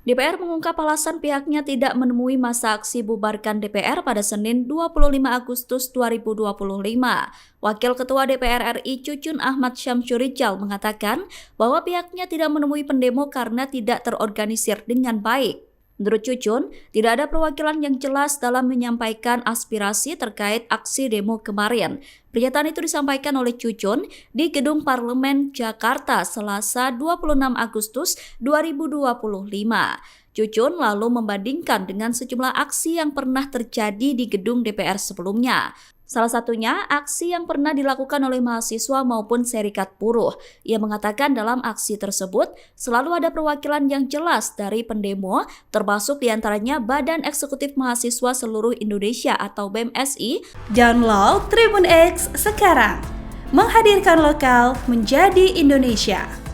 DPR mengungkap alasan pihaknya tidak menemui masa aksi bubarkan DPR pada Senin 25 Agustus 2025. Wakil Ketua DPR RI Cucun Ahmad Syamsurical mengatakan bahwa pihaknya tidak menemui pendemo karena tidak terorganisir dengan baik. Menurut Cucun, tidak ada perwakilan yang jelas dalam menyampaikan aspirasi terkait aksi demo kemarin. Pernyataan itu disampaikan oleh Cucun di Gedung Parlemen Jakarta Selasa 26 Agustus 2025. Cucun lalu membandingkan dengan sejumlah aksi yang pernah terjadi di gedung DPR sebelumnya. Salah satunya aksi yang pernah dilakukan oleh mahasiswa maupun serikat buruh. Ia mengatakan dalam aksi tersebut selalu ada perwakilan yang jelas dari pendemo, termasuk diantaranya Badan Eksekutif Mahasiswa Seluruh Indonesia atau BEMSI. Download Tribun X sekarang, menghadirkan lokal menjadi Indonesia.